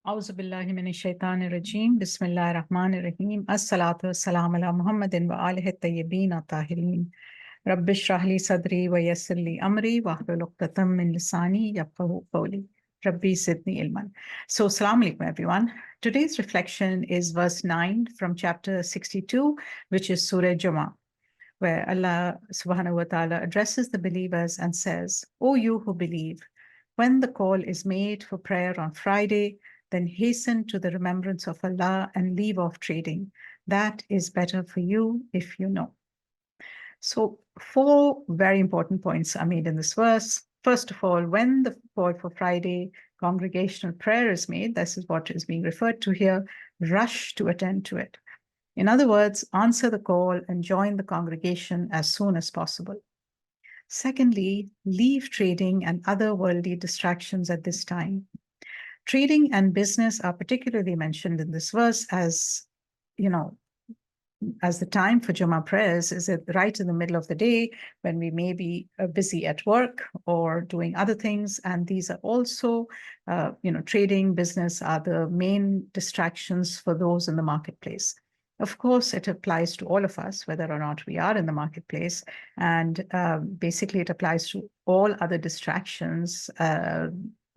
أعوذ بالله من الشيطان الرجيم بسم الله الرحمن الرحيم الصلاة والسلام على محمد وآله الطيبين الطاهرين رب اشرح لي صدري ويسر لي أمري واحلل عقدة من لساني يفقهوا قولي ربي زدني علما. So assalamu alaikum everyone. Today's reflection is verse 9 from chapter 62, which is Sura Juma, where Allah subhanahu wa ta'ala addresses the believers and says, O you who believe, when the call is made for prayer on Friday, then hasten to the remembrance of Allah and leave off trading. That is better for you if you know. So 4 very important points are made in this verse. First of all, when the call for Friday congregational prayer is made, this is what is being referred to here, rush to attend to it. In other words, answer the call and join the congregation as soon as possible. Secondly, leave trading and other worldly distractions at this time. Trading and business are particularly mentioned in this verse as the time for Jummah prayers is right in the middle of the day when we may be busy at work or doing other things. And these are also, trading, business are the main distractions for those in the marketplace. Of course, it applies to all of us, whether or not we are in the marketplace. And basically, it applies to all other distractions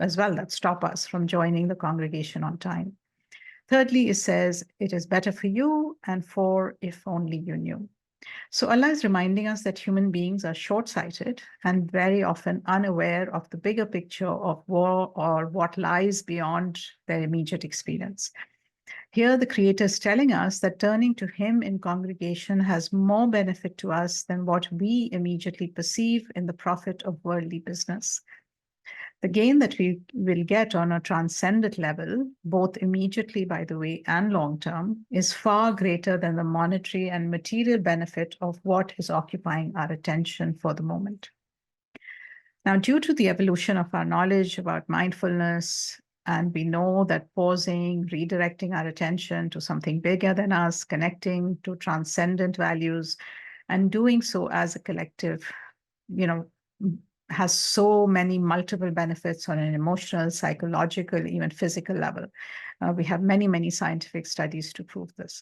as well that stop us from joining the congregation on time. Thirdly, it says, it is better for you, and for if only you knew. So Allah is reminding us that human beings are short-sighted and very often unaware of the bigger picture of war or what lies beyond their immediate experience. Here, the Creator is telling us that turning to Him in congregation has more benefit to us than what we immediately perceive in the profit of worldly business. The gain that we will get on a transcendent level, both immediately, by the way, and long term, is far greater than the monetary and material benefit of what is occupying our attention for the moment. Now, due to the evolution of our knowledge about mindfulness, and we know that pausing, redirecting our attention to something bigger than us, connecting to transcendent values, and doing so as a collective, has so many multiple benefits on an emotional, psychological, even physical level. We have many, many scientific studies to prove this.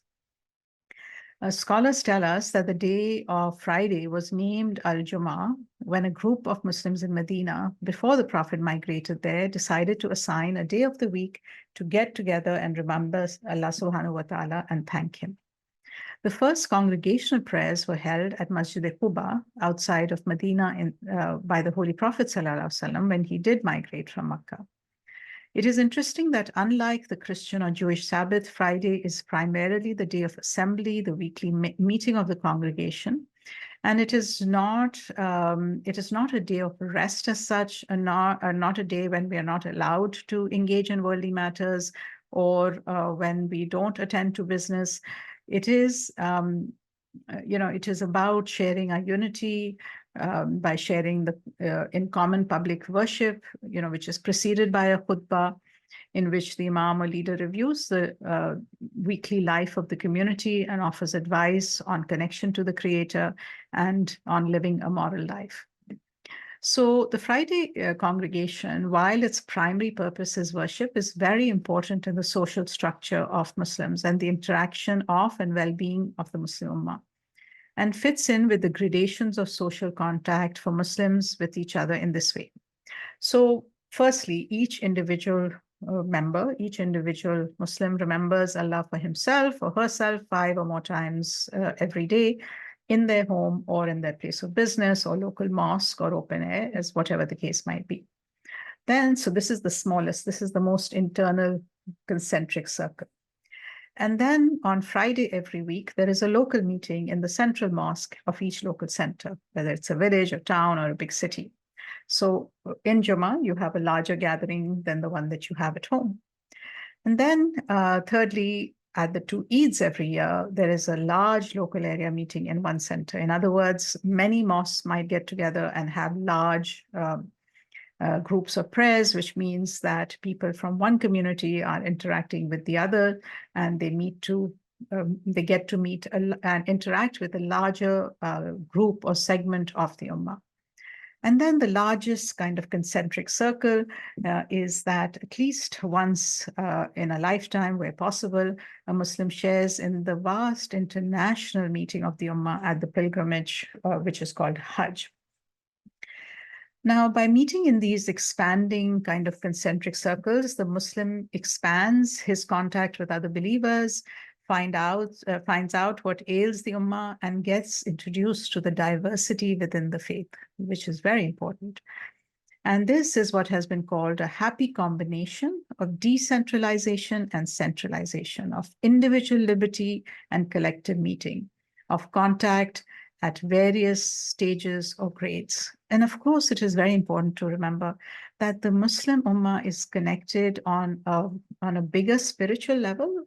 Scholars tell us that the day of Friday was named Al-Jum'ah when a group of Muslims in Medina, before the Prophet migrated there, decided to assign a day of the week to get together and remember Allah subhanahu wa ta'ala and thank Him. The first congregational prayers were held at Masjid Quba outside of Medina by the Holy Prophet ﷺ when he did migrate from Makkah. It is interesting that unlike the Christian or Jewish Sabbath, Friday is primarily the day of assembly, the weekly meeting of the congregation. And it is not a day of rest as such, and not a day when we are not allowed to engage in worldly matters or when we don't attend to business. It is, it is about sharing our unity by sharing the in common public worship, which is preceded by a khutbah in which the imam or leader reviews the weekly life of the community and offers advice on connection to the Creator and on living a moral life. So the Friday congregation, while its primary purpose is worship, is very important in the social structure of Muslims and the interaction of and well-being of the Muslim Ummah, and fits in with the gradations of social contact for Muslims with each other in this way. So firstly, each individual Muslim remembers Allah for himself or herself 5 or more times every day, in their home or in their place of business or local mosque or open air, as whatever the case might be. Then, so this is the smallest, this is the most internal concentric circle. And then on Friday every week, there is a local meeting in the central mosque of each local center, whether it's a village, a town, or a big city. So in Jummah, you have a larger gathering than the one that you have at home. And then thirdly, at the 2 Eids every year, there is a large local area meeting in one center. In other words, many mosques might get together and have large groups of prayers, which means that people from one community are interacting with the other, and they get to meet and interact with a larger group or segment of the Ummah. And then the largest kind of concentric circle is that at least once in a lifetime, where possible, a Muslim shares in the vast international meeting of the Ummah at the pilgrimage, which is called Hajj. Now, by meeting in these expanding kind of concentric circles, the Muslim expands his contact with other believers, finds out what ails the Ummah, and gets introduced to the diversity within the faith, which is very important. And this is what has been called a happy combination of decentralization and centralization, of individual liberty and collective meeting, of contact at various stages or grades. And of course, it is very important to remember that the Muslim Ummah is connected on a bigger spiritual level,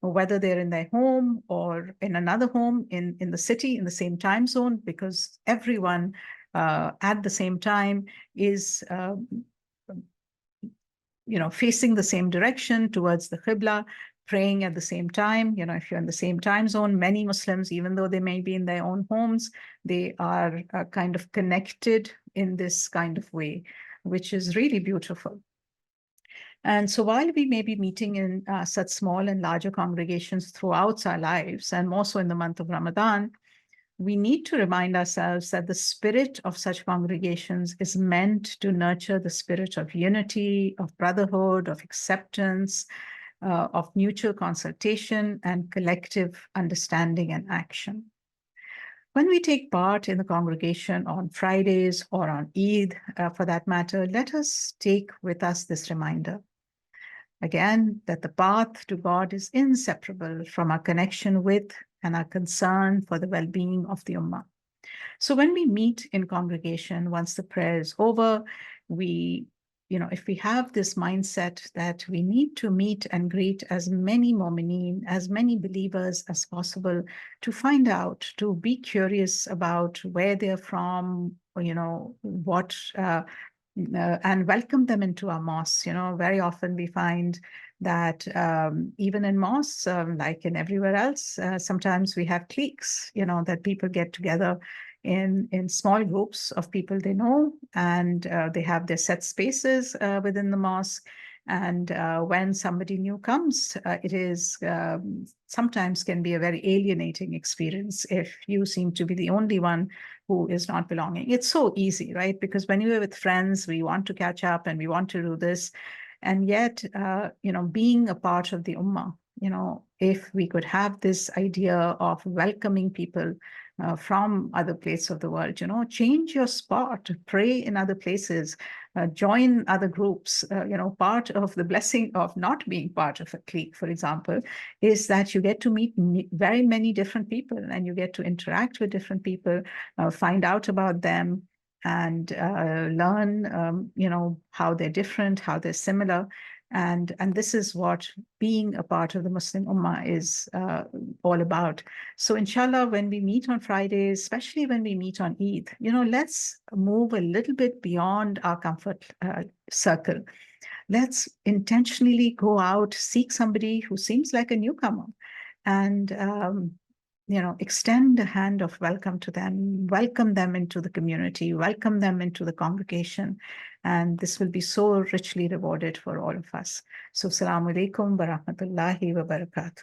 whether they're in their home or in another home in the city, in the same time zone, because everyone at the same time is facing the same direction towards the Qibla, praying at the same time. If you're in the same time zone, many Muslims, even though they may be in their own homes, they are kind of connected in this kind of way, which is really beautiful. And so while we may be meeting in such small and larger congregations throughout our lives, and more so in the month of Ramadan, we need to remind ourselves that the spirit of such congregations is meant to nurture the spirit of unity, of brotherhood, of acceptance, of mutual consultation and collective understanding and action. When we take part in the congregation on Fridays or on Eid, for that matter, let us take with us this reminder. Again, that the path to God is inseparable from our connection with and our concern for the well-being of the Ummah. So when we meet in congregation, once the prayer is over, if we have this mindset that we need to meet and greet as many mu'mineen, as many believers as possible, to find out, to be curious about where they're from, what, and welcome them into our mosques. Very often we find that even in mosques, like in everywhere else, sometimes we have cliques, that people get together in small groups of people they know, and they have their set spaces within the mosque. And when somebody new comes, it is sometimes can be a very alienating experience if you seem to be the only one who is not belonging. It's so easy, right? Because when you're with friends, we want to catch up and we want to do this. And yet, being a part of the Ummah, if we could have this idea of welcoming people from other places of the world, change your spot, pray in other places, join other groups. Part of the blessing of not being part of a clique, for example, is that you get to meet very many different people and you get to interact with different people, find out about them, and learn, how they're different, how they're similar. And this is what being a part of the Muslim Ummah is all about. So inshallah, when we meet on Fridays, especially when we meet on Eid, let's move a little bit beyond our comfort circle. Let's intentionally go out, seek somebody who seems like a newcomer, and extend a hand of welcome to them, welcome them into the community, welcome them into the congregation. And this will be so richly rewarded for all of us. So, Assalamu alaikum wa rahmatullahi wa barakatuh.